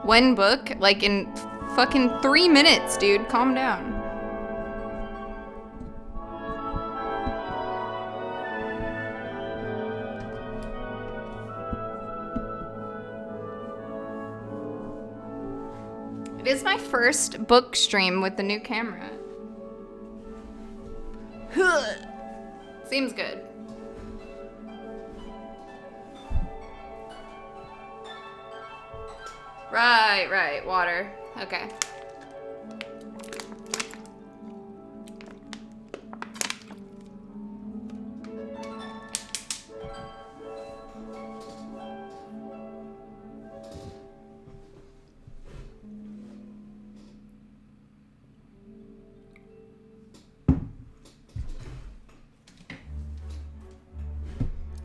One book, like in fucking 3 minutes, dude. Calm down. It is my first book stream with the new camera. Seems good. Right, water. Okay.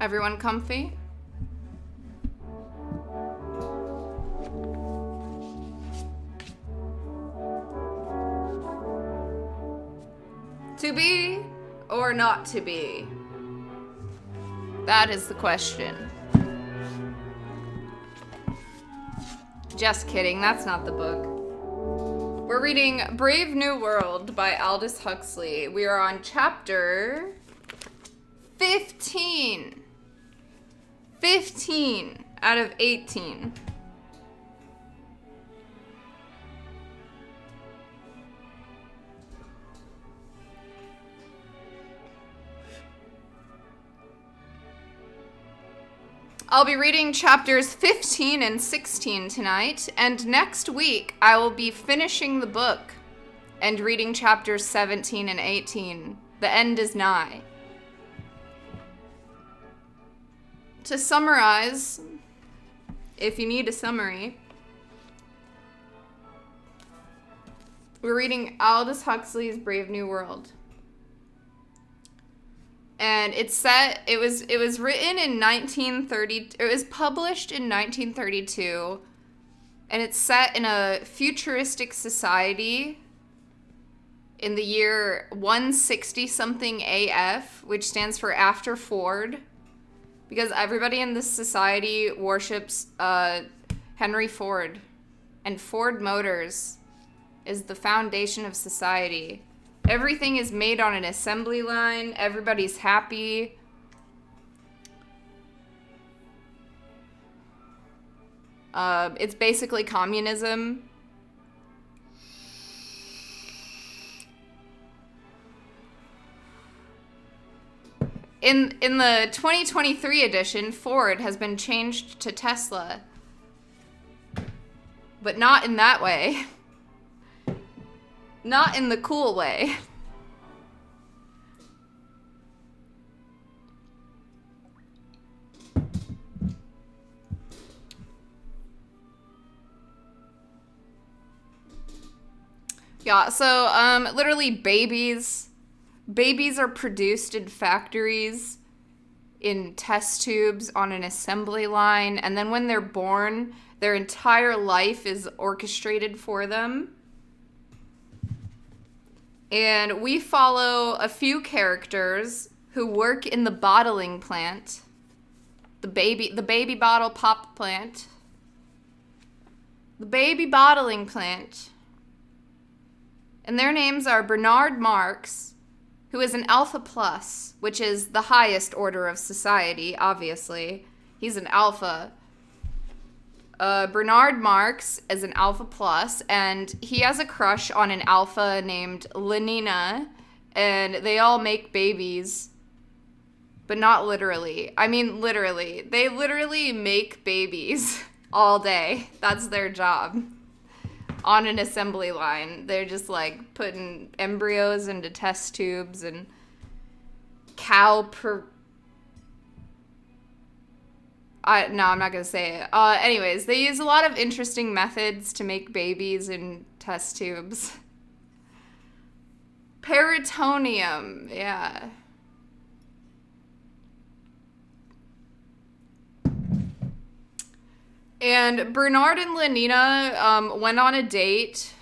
Everyone comfy? To be or not to be? That is the question. Just kidding, that's not the book. We're reading Brave New World by Aldous Huxley. We are on chapter 15. 15 out of 18. I'll be reading chapters 15 and 16 tonight, and next week I will be finishing the book and reading chapters 17 and 18. The end is nigh. To summarize, if you need a summary, we're reading Aldous Huxley's Brave New World. And it was written in 1930, it was published in 1932, and it's set in a futuristic society in the year 160 something AF, which stands for after Ford, because everybody in this society worships Henry Ford, and Ford Motors is the foundation of society. Everything is made on an assembly line. Everybody's happy. It's basically communism. In the 2023 edition, Ford has been changed to Tesla. But not in that way. Not in the cool way. Yeah, so literally babies are produced in factories in test tubes on an assembly line, and then when they're born, their entire life is orchestrated for them. And we follow a few characters who work in the bottling plant, the baby bottle pop plant, the baby bottling plant. And their names are Bernard Marx, who is an Alpha Plus, which is the highest order of society, obviously. He's an Alpha. Bernard Marx is an Alpha Plus, and he has a crush on an Alpha named Lenina, and they all make babies, but not literally. I mean, literally. They literally make babies all day. That's their job. On an assembly line. They're just, like, putting embryos into test tubes and no, I'm not going to say it. Anyways, they use a lot of interesting methods to make babies in test tubes. Peritoneum, yeah. And Bernard and Lenina went on a date.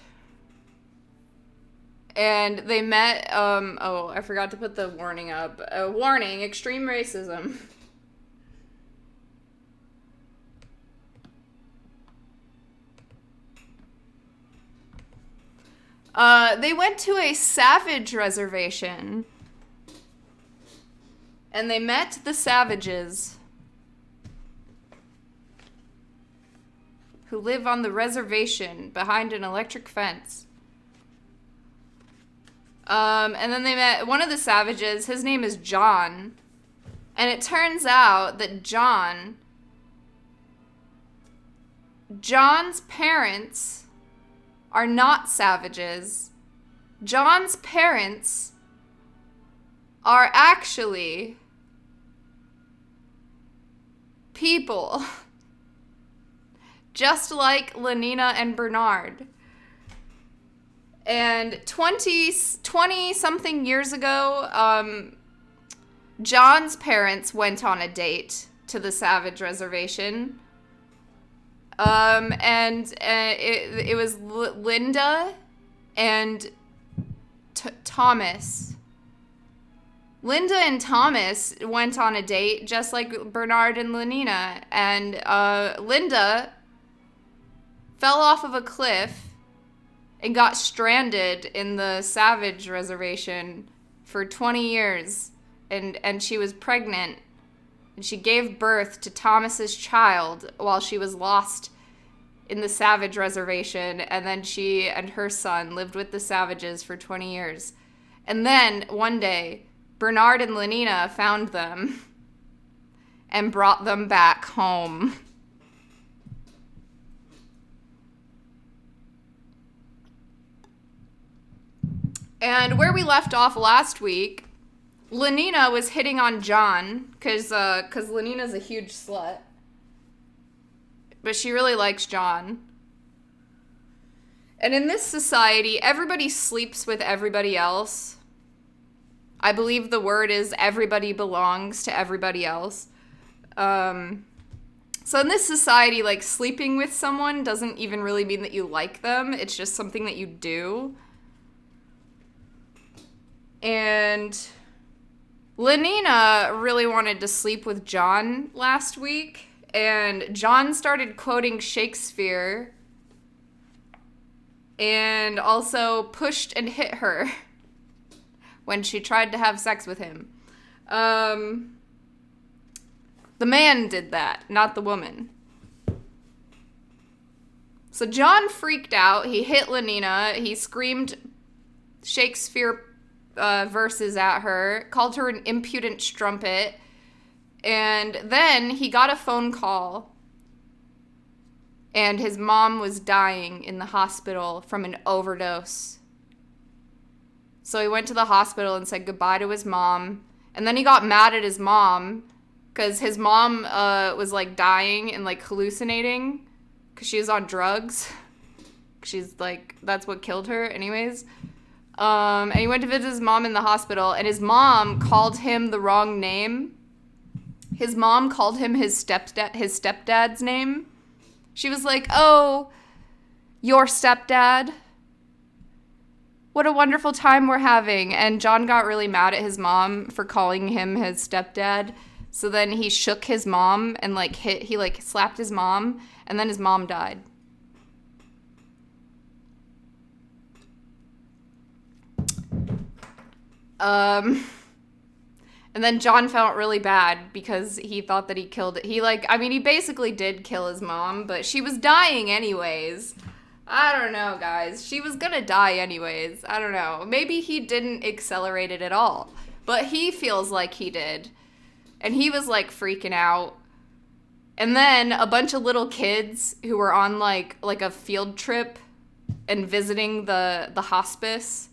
And they met, oh, I forgot to put the warning up. Warning, extreme racism. They went to a savage reservation. And they met the savages who live on the reservation behind an electric fence. And then they met one of the savages. His name is John. And it turns out that John's parents are not savages. John's parents are actually people. Just like Lenina and Bernard. And 20 something years ago, John's parents went on a date to the Savage Reservation. And it was Linda and Thomas. Linda and Thomas went on a date just like Bernard and Lenina. And Linda fell off of a cliff and got stranded in the Savage Reservation for 20 years. And she was pregnant. And she gave birth to Thomas's child while she was lost in the Savage Reservation. And then she and her son lived with the savages for 20 years. And then, one day, Bernard and Lenina found them and brought them back home. And where we left off last week, Lenina was hitting on John, because Lenina's a huge slut. But she really likes John. And in this society, everybody sleeps with everybody else. I believe the word is everybody belongs to everybody else. So in this society, like, sleeping with someone doesn't even really mean that you like them. It's just something that you do. And Lenina really wanted to sleep with John last week, and John started quoting Shakespeare and also pushed and hit her when she tried to have sex with him. The man did that, not the woman. So John freaked out. He hit Lenina. He screamed Shakespeare verses at her, called her an impudent strumpet, and then he got a phone call, and his mom was dying in the hospital from an overdose. So he went to the hospital and said goodbye to his mom, and then he got mad at his mom, because his mom was, like, dying and, like, hallucinating, because she was on drugs. She's, like, that's what killed her anyways. And he went to visit his mom in the hospital, and his mom called him the wrong name. His mom called him his stepdad's name. She was like, "Oh, your stepdad. What a wonderful time we're having." And John got really mad at his mom for calling him his stepdad. So then he shook his mom and, like, he slapped his mom, and then his mom died. And then John felt really bad because he thought that he killed it. He basically did kill his mom, but she was dying anyways. I don't know, guys. She was gonna die anyways. I don't know. Maybe he didn't accelerate it at all, but he feels like he did. And he was, like, freaking out. And then a bunch of little kids who were on, like a field trip and visiting the hospice,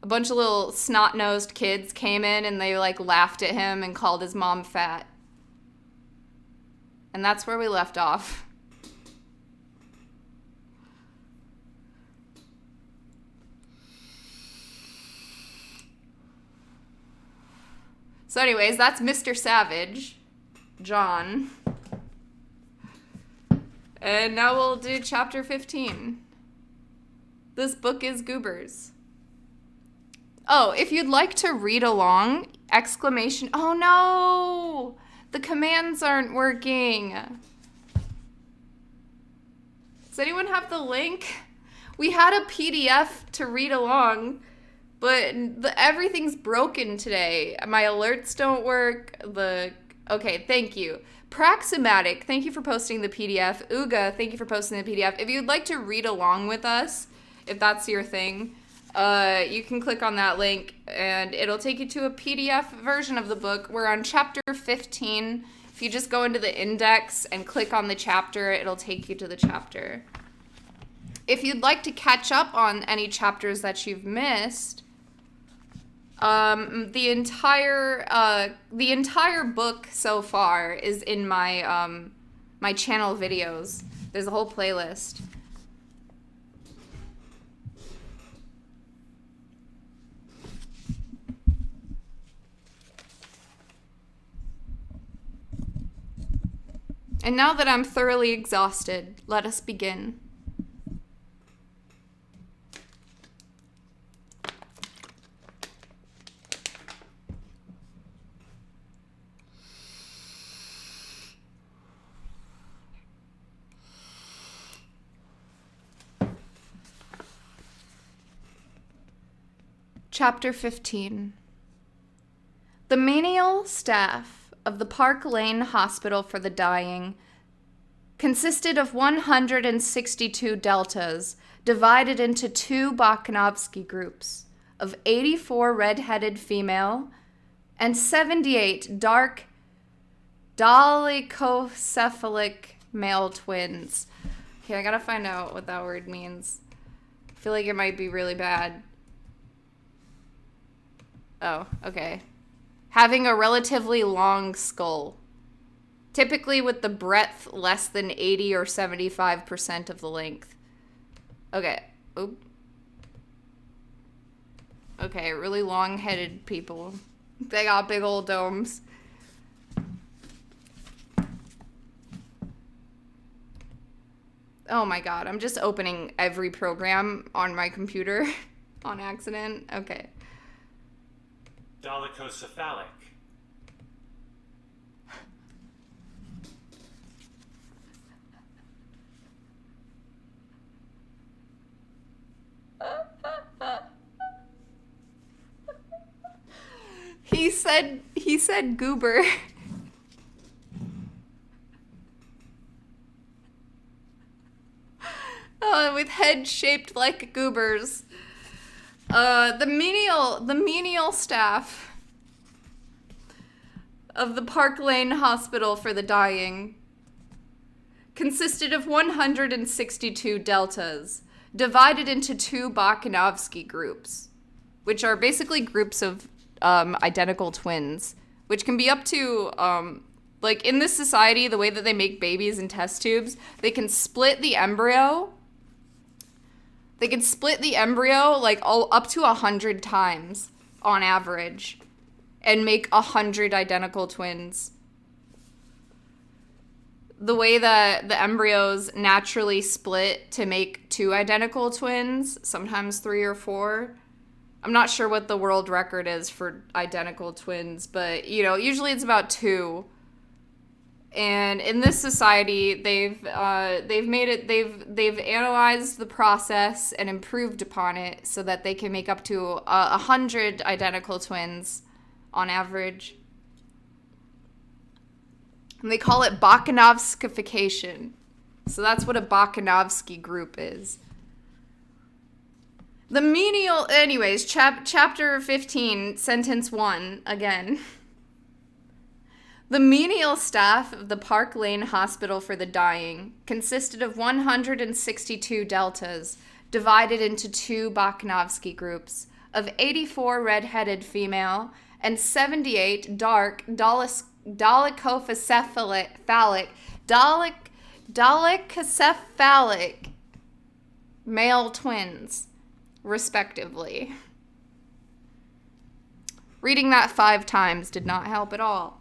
a bunch of little snot-nosed kids came in and they, like, laughed at him and called his mom fat. And that's where we left off. So anyways, that's Mr. Savage, John. And now we'll do chapter 15. This book is Goobers. Oh, if you'd like to read along, exclamation, oh no, the commands aren't working. Does anyone have the link? We had a PDF to read along, but everything's broken today. My alerts don't work. Okay, thank you. Praxematic, thank you for posting the PDF. Uga, thank you for posting the PDF. If you'd like to read along with us, if that's your thing, you can click on that link and it'll take you to a PDF version of the book. We're on chapter 15. If you just go into the index and click on the chapter, it'll take you to the chapter. If you'd like to catch up on any chapters that you've missed, the entire book so far is in my my channel videos. There's a whole playlist. And now that I'm thoroughly exhausted, let us begin. Chapter 15. The menial staff of the Park Lane Hospital for the Dying consisted of 162 deltas divided into two Bakhanovsky groups of 84 red-headed female and 78 dark dolichocephalic male twins. Okay, I gotta find out what that word means. I feel like it might be really bad. Oh, okay. Having a relatively long skull. Typically with the breadth less than 80 or 75% of the length. Okay. Oop. Okay, really long-headed people. They got big old domes. Oh my god, I'm just opening every program on my computer on accident. Okay. Dolichocephalic. He said goober. With heads shaped like goobers. The menial staff of the Park Lane Hospital for the Dying consisted of 162 deltas, divided into two Bakhanovsky groups, which are basically groups of identical twins, which can be up to, like in this society, the way that they make babies in test tubes, they can split the embryo. They can split the embryo like up to 100 times on average and make 100 identical twins. The way that the embryos naturally split to make two identical twins, sometimes 3 or 4. I'm not sure what the world record is for identical twins, but you know, usually it's about 2. And in this society, they've analyzed the process and improved upon it so that they can make up to 100 identical twins on average. And they call it Bakhanovskification. So that's what a Bakhanovsky group is. The menial, anyways, chapter 15, sentence 1, again. The menial staff of the Park Lane Hospital for the Dying consisted of 162 deltas, divided into two Bakhanovsky groups, of 84 red-headed female and 78 dark dolichocephalic male twins, respectively. Reading that 5 times did not help at all.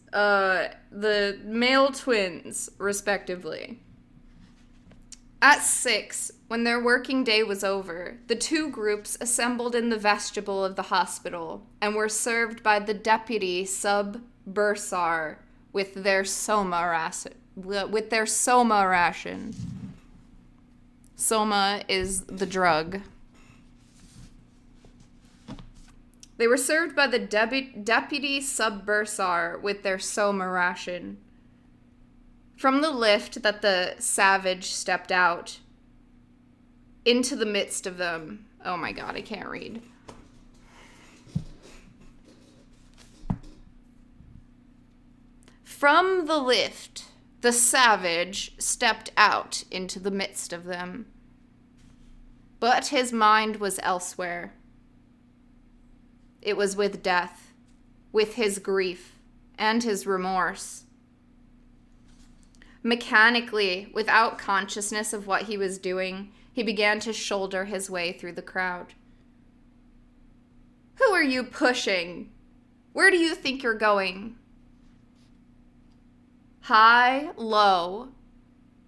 The male twins, respectively. At 6, when their working day was over, the two groups assembled in the vestibule of the hospital and were served by the deputy sub-bursar with their soma ration. Soma is the drug. They were served by the deputy sub-bursar with their Soma ration. From the lift that the savage stepped out, into the midst of them. Oh my god, I can't read. From the lift, the savage stepped out into the midst of them. But his mind was elsewhere. It was with death, with his grief, and his remorse. Mechanically, without consciousness of what he was doing, he began to shoulder his way through the crowd. Who are you pushing? Where do you think you're going? High, low,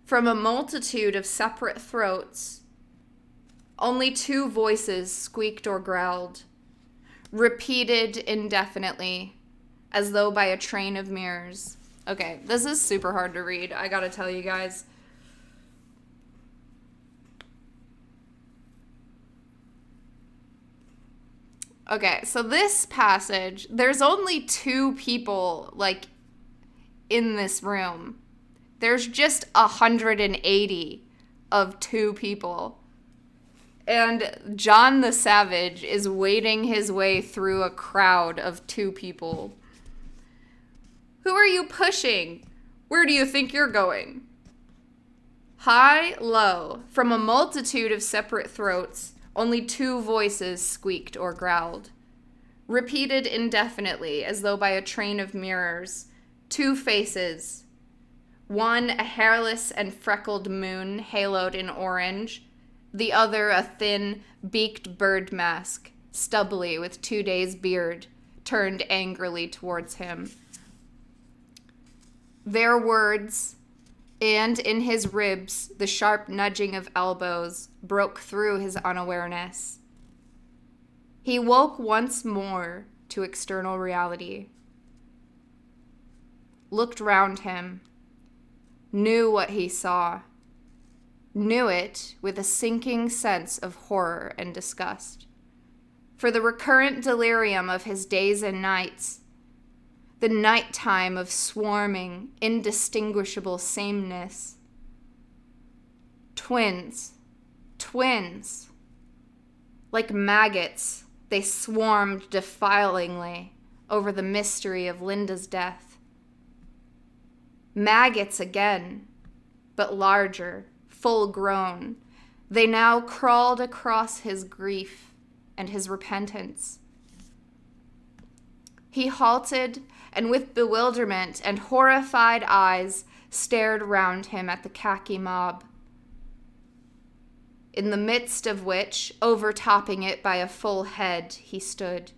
from a multitude of separate throats, only two voices squeaked or growled, repeated indefinitely, as though by a train of mirrors. Okay, this is super hard to read, I gotta tell you guys. Okay, so this passage, there's only two people, like, in this room. There's just 180 of two people. And John the Savage is wading his way through a crowd of two people. Who are you pushing? Where do you think you're going? High, low, from a multitude of separate throats, only two voices squeaked or growled. Repeated indefinitely, as though by a train of mirrors, two faces. One a hairless and freckled moon haloed in orange, the other a thin, beaked bird mask, stubbly with 2 days' beard, turned angrily towards him. Their words, and in his ribs the sharp nudging of elbows, broke through his unawareness. He woke once more to external reality. Looked round him, knew what he saw, knew it with a sinking sense of horror and disgust. For the recurrent delirium of his days and nights, the nighttime of swarming, indistinguishable sameness. Twins. Like maggots, they swarmed defilingly over the mystery of Linda's death. Maggots again, but larger, full-grown. They now crawled across his grief and his repentance. He halted and with bewilderment and horrified eyes stared round him at the khaki mob, in the midst of which, overtopping it by a full head, he stood.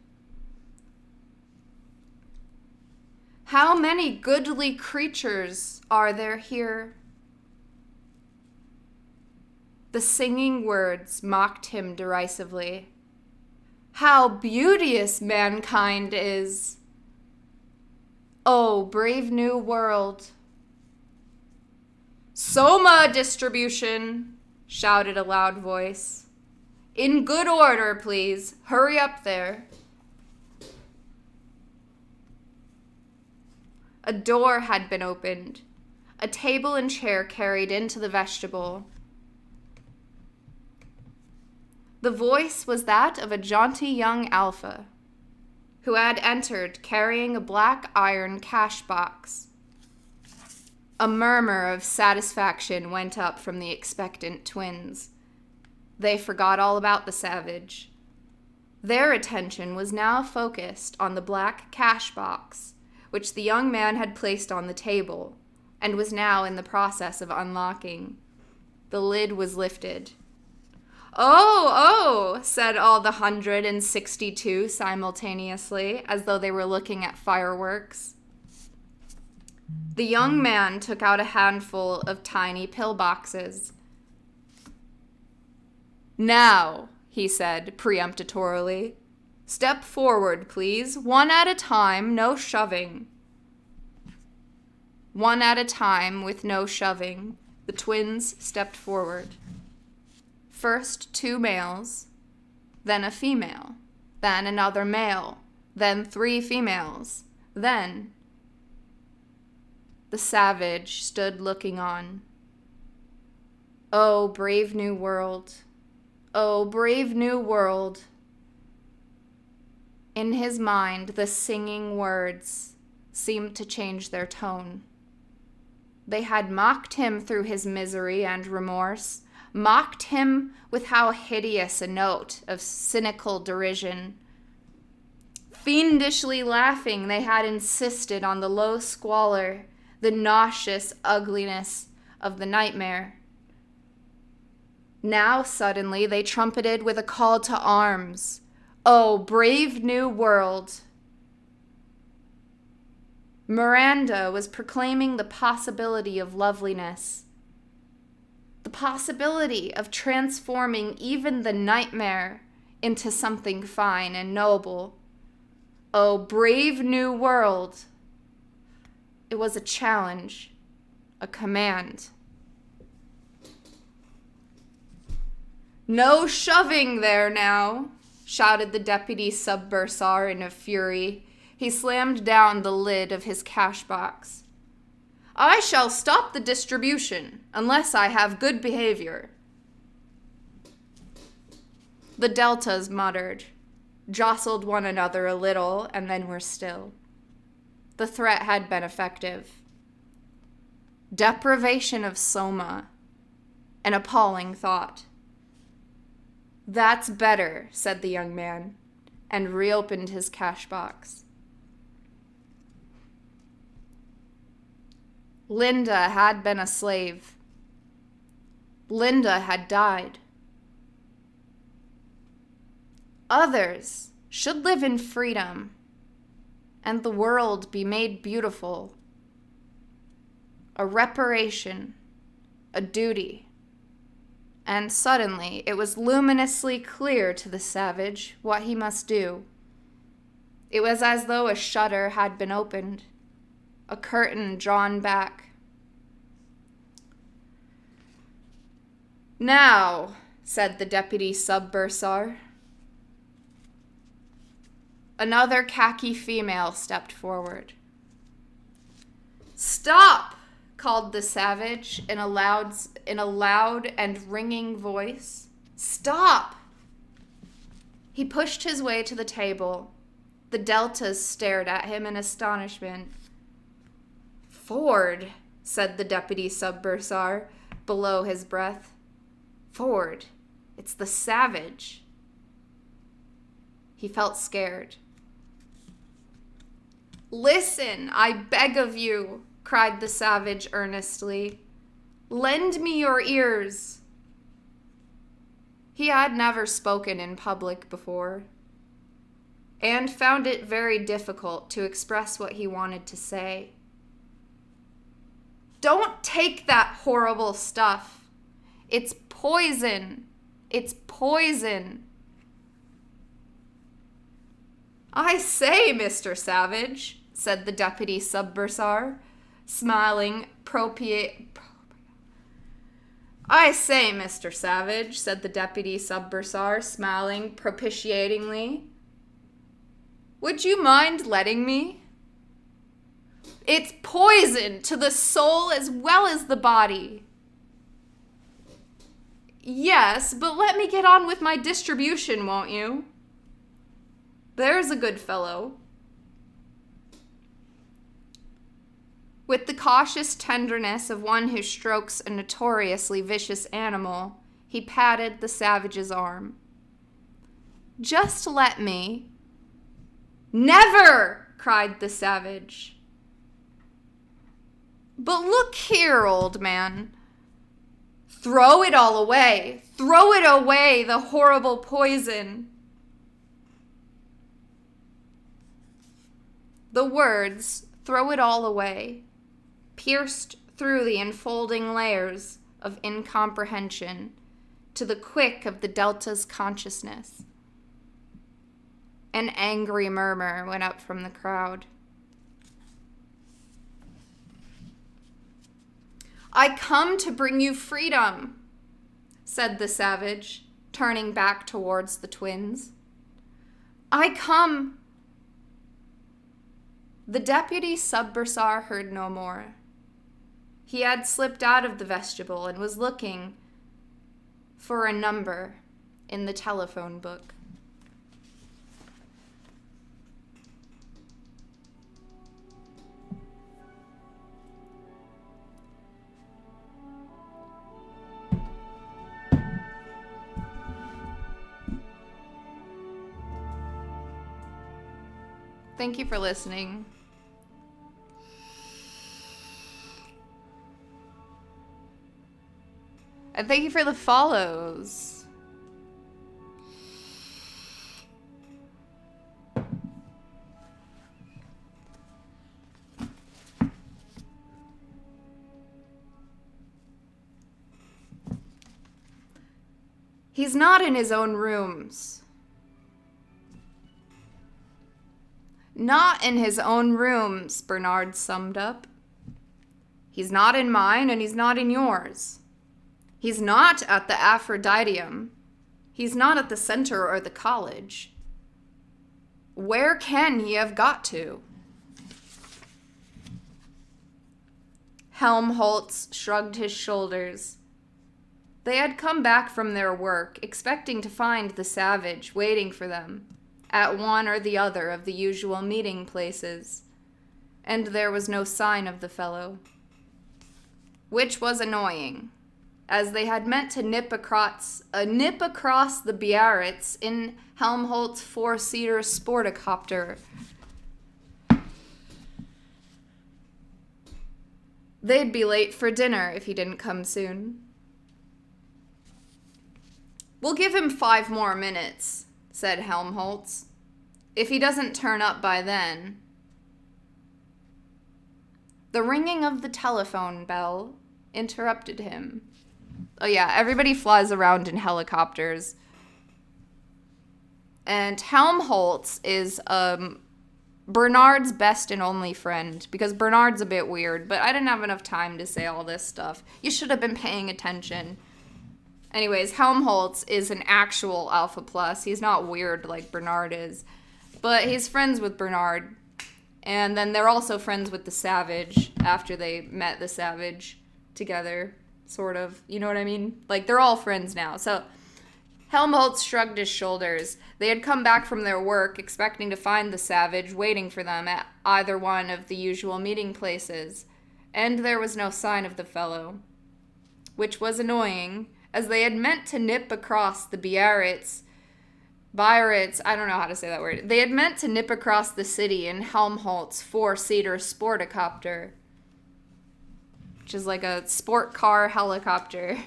How many goodly creatures are there here? The singing words mocked him derisively. How beauteous mankind is! Oh, brave new world! Soma distribution! Shouted a loud voice. In good order, please. Hurry up there. A door had been opened, a table and chair carried into the vestibule. The voice was that of a jaunty young alpha, who had entered carrying a black iron cash box. A murmur of satisfaction went up from the expectant twins. They forgot all about the savage. Their attention was now focused on the black cash box, which the young man had placed on the table, and was now in the process of unlocking. The lid was lifted. Oh, said all the 162 simultaneously, as though they were looking at fireworks. The young man took out a handful of tiny pillboxes. Now, he said peremptorily, step forward, please. One at a time, no shoving. One at a time, with no shoving, the twins stepped forward. First 2 males, then a female, then another male, then 3 females, then... The savage stood looking on. Oh, brave new world. Oh, brave new world. In his mind, the singing words seemed to change their tone. They had mocked him through his misery and remorse, mocked him with how hideous a note of cynical derision. Fiendishly laughing, they had insisted on the low squalor, the nauseous ugliness of the nightmare. Now suddenly they trumpeted with a call to arms. Oh, brave new world! Miranda was proclaiming the possibility of loveliness, the possibility of transforming even the nightmare into something fine and noble. Oh, brave new world! It was a challenge, a command. No shoving there now, shouted the deputy sub-bursar in a fury. He slammed down the lid of his cash box. I shall stop the distribution unless I have good behavior. The deltas muttered, jostled one another a little, and then were still. The threat had been effective. Deprivation of soma, an appalling thought. That's better, said the young man, and reopened his cash box. Linda had been a slave. Linda had died. Others should live in freedom, and the world be made beautiful. A reparation, a duty. And suddenly it was luminously clear to the savage what he must do. It was as though a shutter had been opened, a curtain drawn back. Now, said the deputy sub-bursar. Another khaki female stepped forward. Stop! Called the savage in a loud and ringing voice. Stop! He pushed his way to the table. The deltas stared at him in astonishment. Ford, said the deputy sub-bursar below his breath. Ford, it's the savage. He felt scared. Listen, I beg of you, cried the savage earnestly. Lend me your ears. He had never spoken in public before, and found it very difficult to express what he wanted to say. Don't take that horrible stuff. It's poison. It's poison. I say, Mr. Savage, said the deputy sub-bursar, smiling I say, Mr. Savage, said the deputy sub-bursar, smiling propitiatingly. Would you mind letting me? It's poison to the soul as well as the body. Yes, but let me get on with my distribution, won't you? There's a good fellow. With the cautious tenderness of one who strokes a notoriously vicious animal, he patted the savage's arm. Just let me. Never! Cried the savage. But look here, old man. Throw it all away. Throw it away, the horrible poison. The words, throw it all away, pierced through the enfolding layers of incomprehension to the quick of the delta's consciousness. An angry murmur went up from the crowd. I come to bring you freedom. said the savage, turning back towards the twins. I come. The deputy sub-bursar heard no more. He had slipped out of the vestibule and was looking for a number in the telephone book. Thank you for listening. And thank you for the follows. He's not in his own rooms. Not in his own rooms, Bernard summed up. He's not in mine and he's not in yours. He's not at the Aphroditeum. He's not at the center or the college. Where can he have got to? Helmholtz shrugged his shoulders. They had come back from their work, expecting to find the savage waiting for them at one or the other of the usual meeting places, and there was no sign of the fellow. Which was annoying, as they had meant to nip across the Biarritz in Helmholtz' four-seater sporticopter. They'd be late for dinner if he didn't come soon. We'll give him 5 more minutes, said Helmholtz. If he doesn't turn up by then. The ringing of the telephone bell interrupted him. Oh yeah, everybody flies around in helicopters. And Helmholtz is Bernard's best and only friend, because Bernard's a bit weird, but I didn't have enough time to say all this stuff. You should have been paying attention. Anyways, Helmholtz is an actual Alpha Plus. He's not weird like Bernard is, but he's friends with Bernard. And then they're also friends with the Savage after they met the Savage together, sort of. You know what I mean? Like, they're all friends now. So Helmholtz shrugged his shoulders. They had come back from their work, expecting to find the Savage waiting for them at either one of the usual meeting places. And there was no sign of the fellow, which was annoying, as they had meant to nip across the Biarritz, I don't know how to say that word. They had meant to nip across the city in Helmholtz' four-seater sporticopter, which is like a sport car helicopter.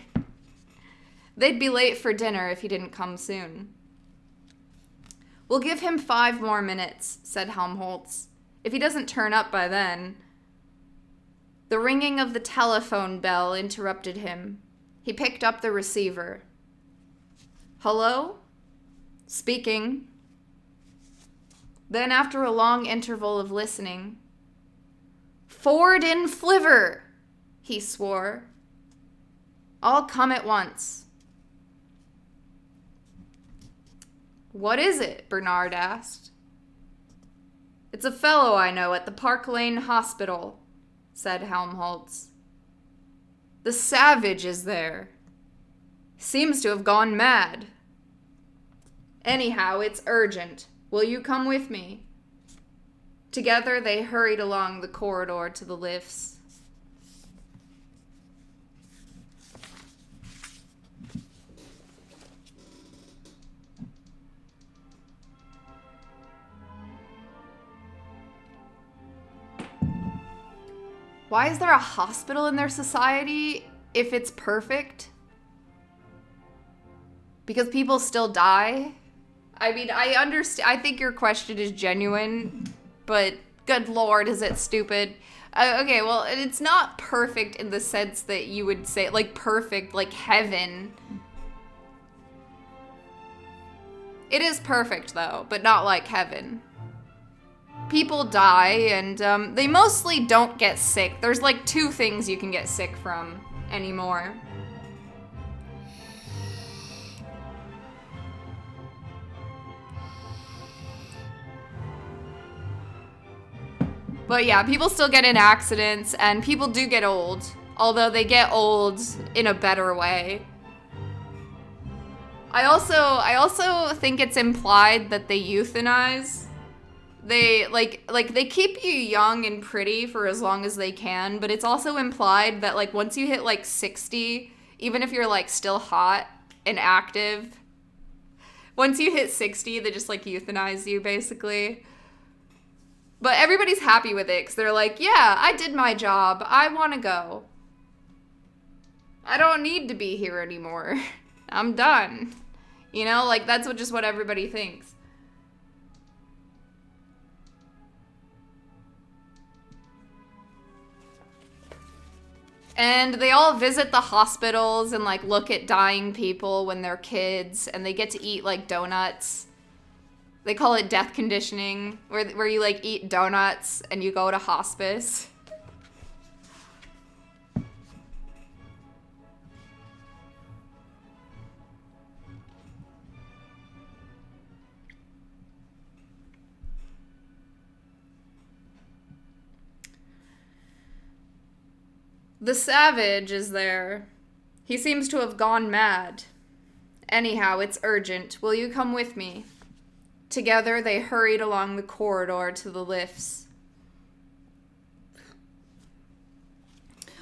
They'd be late for dinner if he didn't come soon. We'll give him 5 more minutes, said Helmholtz. If he doesn't turn up by then. The ringing of the telephone bell interrupted him. He picked up the receiver. Hello? Speaking. Then, after a long interval of listening, Ford in Flivver, he swore. I'll come at once. What is it? Bernard asked. It's a fellow I know at the Park Lane Hospital, said Helmholtz. The Savage is there. Seems to have gone mad. Anyhow, it's urgent. Will you come with me? Together they hurried along the corridor to the lifts. Why is there a hospital in their society if it's perfect? Because people still die? I mean, I understand. I think your question is genuine, but good lord, is it stupid? Okay, well, it's not perfect in the sense that you would say, like, perfect, like heaven. It is perfect, though, but not like heaven. People die, and they mostly don't get sick. There's, like, 2 things you can get sick from anymore. But yeah, people still get in accidents, and people do get old. Although they get old in a better way. I also think it's implied that they euthanize. They they keep you young and pretty for as long as they can, but it's also implied that like once you hit like 60, even if you're like still hot and active, once you hit 60, they just like euthanize you basically. But everybody's happy with it because they're like, yeah, I did my job. I want to go. I don't need to be here anymore. I'm done. You know, like that's what everybody thinks. And they all visit the hospitals and like look at dying people when they're kids, and they get to eat like donuts. They call it death conditioning, where you like eat donuts and you go to hospice. The savage is there. He seems to have gone mad. Anyhow, it's urgent. Will you come with me? Together, they hurried along the corridor to the lifts.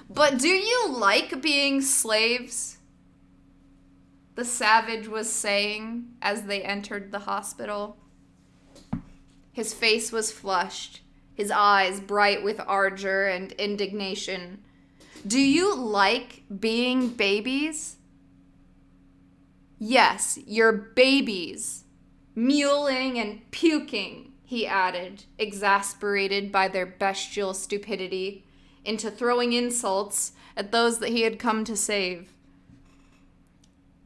But do you like being slaves? The savage was saying as they entered the hospital. His face was flushed, his eyes bright with ardor and indignation. Do you like being babies? Yes, you're babies. Mewling and puking, he added, exasperated by their bestial stupidity, into throwing insults at those that he had come to save.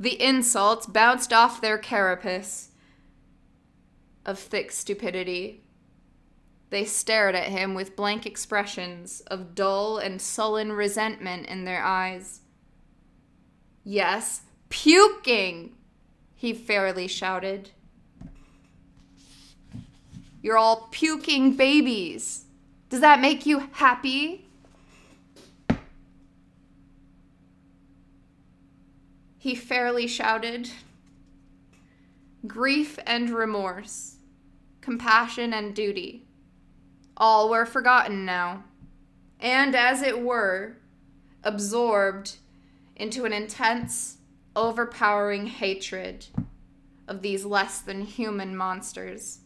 The insults bounced off their carapace of thick stupidity. They stared at him with blank expressions of dull and sullen resentment in their eyes. Yes, puking, he fairly shouted. You're all puking babies. Does that make you happy? He fairly shouted. Grief and remorse, compassion and duty, all were forgotten now, and as it were, absorbed into an intense, overpowering hatred of these less than human monsters.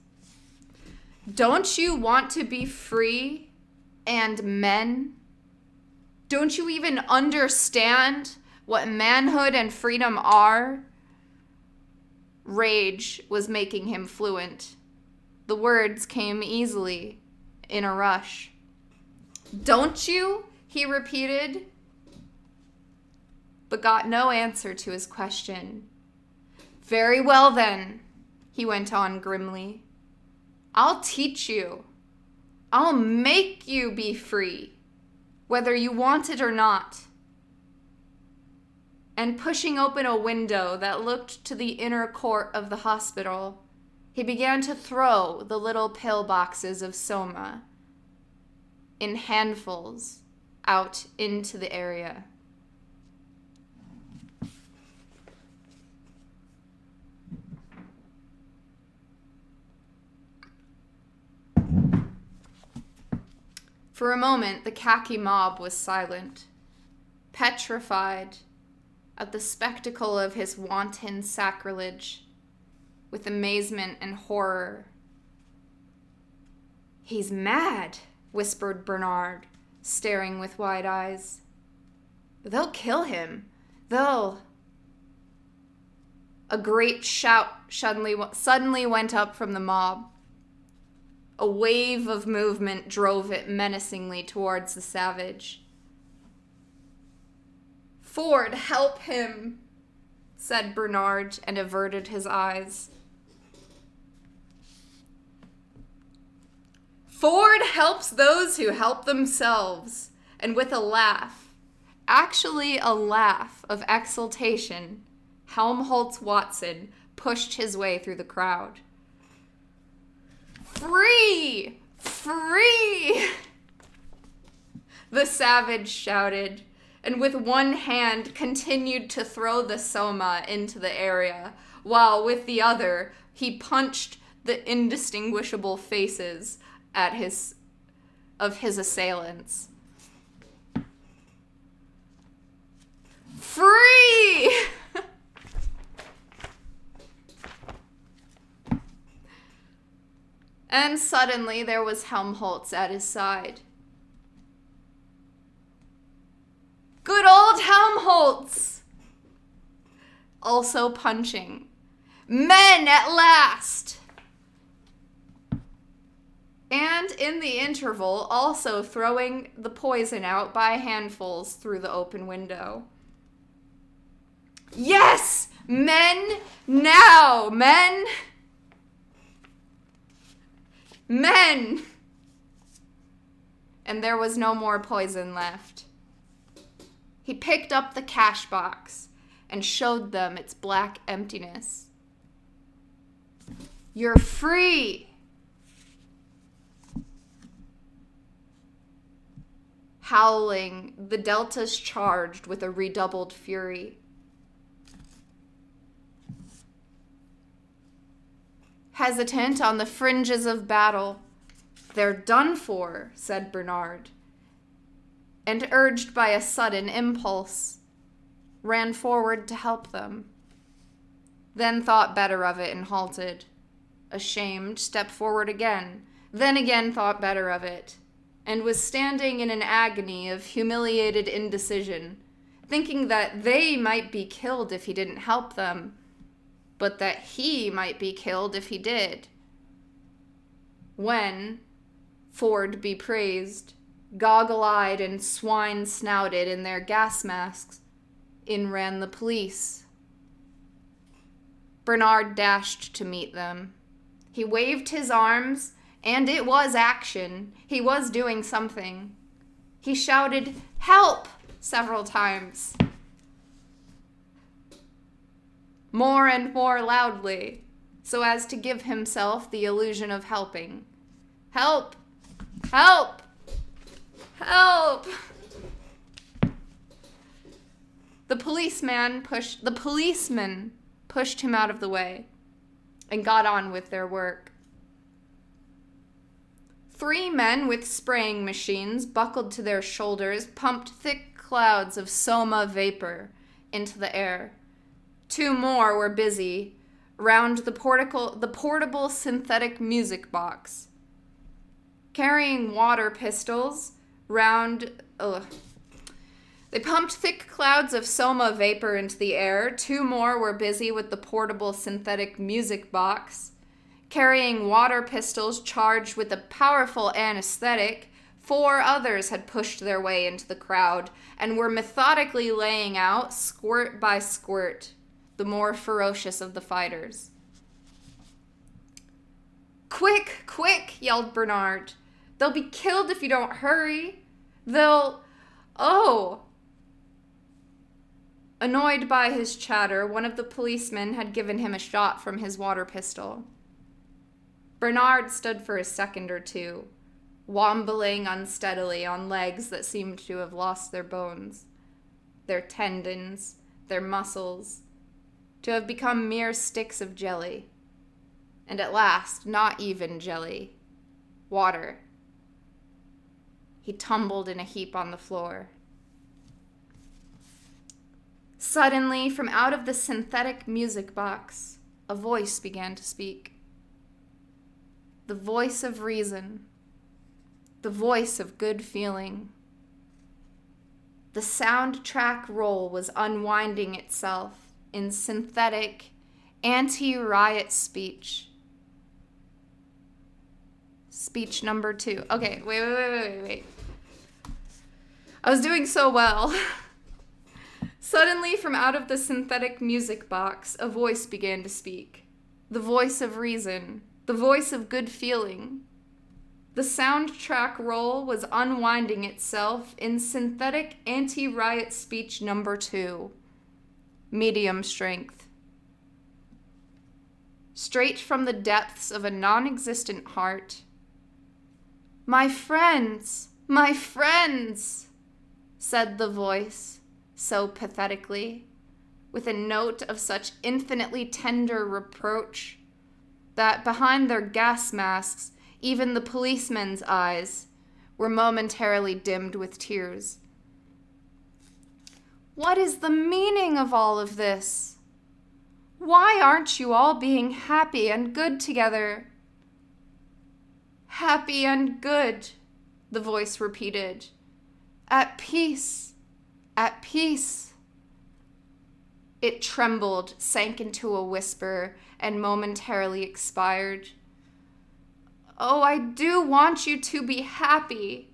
Don't you want to be free and men? Don't you even understand what manhood and freedom are? Rage was making him fluent. The words came easily, in a rush. Don't you? He repeated, but got no answer to his question. Very well then, he went on grimly. I'll teach you. I'll make you be free, whether you want it or not. And pushing open a window that looked to the inner court of the hospital, he began to throw the little pill boxes of soma in handfuls out into the area. For a moment, the khaki mob was silent, petrified at the spectacle of his wanton sacrilege, with amazement and horror. He's mad, whispered Bernard, staring with wide eyes. They'll kill him. They'll... A great shout suddenly went up from the mob. A wave of movement drove it menacingly towards the savage. Ford, help him, said Bernard, and averted his eyes. Ford helps those who help themselves, and with a laugh, actually a laugh of exultation, Helmholtz Watson pushed his way through the crowd. Free! Free! the savage shouted, and with one hand continued to throw the soma into the area, while with the other he punched the indistinguishable faces of his assailants. Free! And suddenly there was Helmholtz at his side. Good old Helmholtz! Also punching. Men at last! And in the interval, also throwing the poison out by handfuls through the open window. Yes! Men! Now! Men! Men! And there was no more poison left. He picked up the cash box and showed them its black emptiness. You're free! Howling, the deltas charged with a redoubled fury. Hesitant on the fringes of battle, they're done for, said Bernard, and urged by a sudden impulse, ran forward to help them. Then thought better of it and halted. Ashamed, stepped forward again, then again thought better of it, and was standing in an agony of humiliated indecision, thinking that they might be killed if he didn't help them, but that he might be killed if he did. When, Ford be praised, goggle-eyed and swine-snouted in their gas masks, in ran the police. Bernard dashed to meet them. He waved his arms, and it was action. He was doing something. He shouted, "Help!" several times. More and more loudly, so as to give himself the illusion of helping. Help! Help! Help! The policeman pushed him out of the way and got on with their work. 3 men with spraying machines buckled to their shoulders pumped thick clouds of soma vapor into the air. 2 more were busy round the portable synthetic music box, carrying water pistols round. They pumped thick clouds of soma vapor into the air. 2 more were busy with the portable synthetic music box, carrying water pistols charged with a powerful anesthetic. 4 others had pushed their way into the crowd and were methodically laying out, squirt by squirt, the more ferocious of the fighters. Quick, quick, yelled Bernard. They'll be killed if you don't hurry. Oh! Annoyed by his chatter, one of the policemen had given him a shot from his water pistol. Bernard stood for a second or two, wobbling unsteadily on legs that seemed to have lost their bones, their tendons, their muscles, to have become mere sticks of jelly. And at last, not even jelly. Water. He tumbled in a heap on the floor. Suddenly, from out of the synthetic music box, a voice began to speak. The voice of reason. The voice of good feeling. The soundtrack roll was unwinding itself in synthetic, anti-riot speech. Speech number 2. Okay, wait. I was doing so well. Suddenly, from out of the synthetic music box, a voice began to speak. The voice of reason. The voice of good feeling. The soundtrack roll was unwinding itself in synthetic anti-riot speech number 2. Medium strength. Straight from the depths of a non-existent heart. My friends! My friends! said the voice so pathetically, with a note of such infinitely tender reproach that behind their gas masks, even the policemen's eyes were momentarily dimmed with tears. What is the meaning of all of this? Why aren't you all being happy and good together? Happy and good, the voice repeated. At peace, at peace. It trembled, sank into a whisper, and momentarily expired. Oh, I do want you to be happy,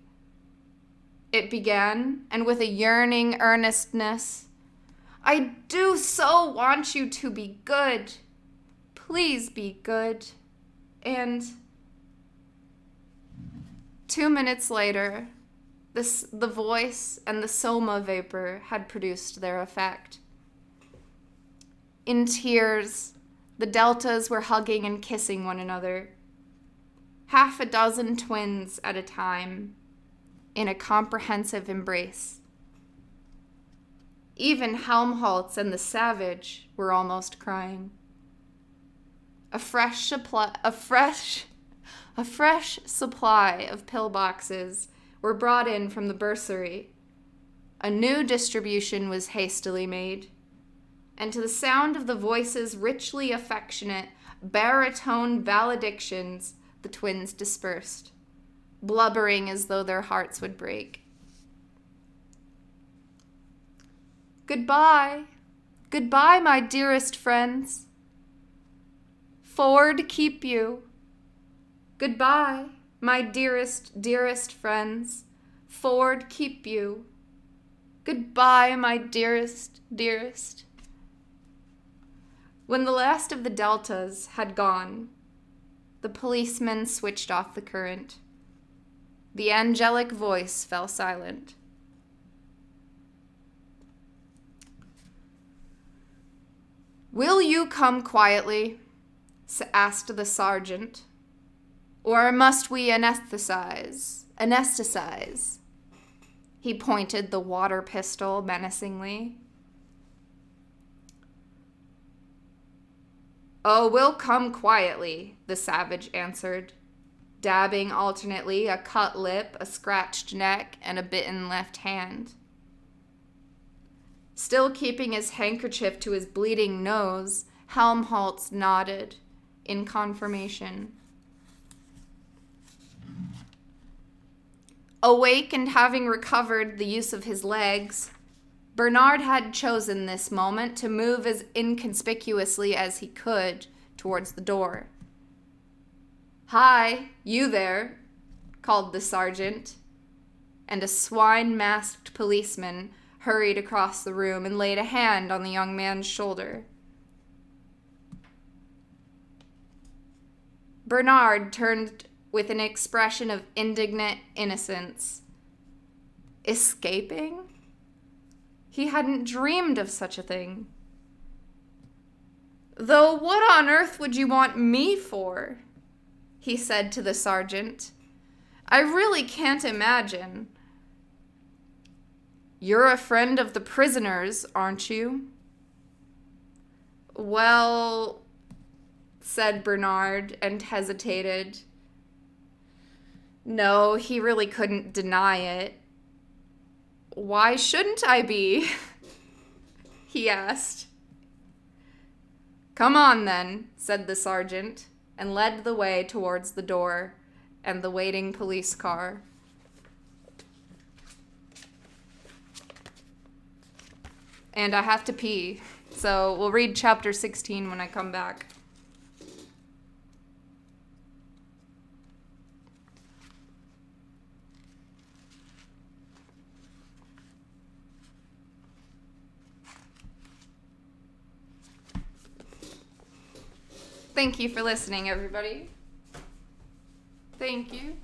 it began, and with a yearning earnestness. I do so want you to be good. Please be good. And 2 minutes later, the voice and the soma vapor had produced their effect. In tears, the deltas were hugging and kissing one another, 6 twins at a time, in a comprehensive embrace. Even Helmholtz and the Savage were almost crying. A fresh supply of pillboxes were brought in from the bursary. A new distribution was hastily made, and to the sound of the voices' richly affectionate, baritone valedictions, the twins dispersed, blubbering as though their hearts would break. Goodbye, goodbye, my dearest friends. Ford keep you. Goodbye, my dearest, dearest friends. Ford keep you. Goodbye, my dearest, dearest. When the last of the deltas had gone, the policeman switched off the current. The angelic voice fell silent. Will you come quietly? Asked the sergeant. Or must we anesthetize? He pointed the water pistol menacingly. Oh, we'll come quietly, the Savage answered, dabbing alternately a cut lip, a scratched neck, and a bitten left hand. Still keeping his handkerchief to his bleeding nose, Helmholtz nodded in confirmation. Awake and having recovered the use of his legs, Bernard had chosen this moment to move as inconspicuously as he could towards the door. Hi, you there, called the sergeant, and a swine-masked policeman hurried across the room and laid a hand on the young man's shoulder. Bernard turned with an expression of indignant innocence. Escaping? He hadn't dreamed of such a thing. Though what on earth would you want me for? He said to the sergeant. I really can't imagine. You're a friend of the prisoners, aren't you? Well, said Bernard, and hesitated. No, he really couldn't deny it. Why shouldn't I be? He asked. Come on, then, said the sergeant, and led the way towards the door and the waiting police car. And I have to pee, so we'll read chapter 16 when I come back. Thank you for listening, everybody. Thank you.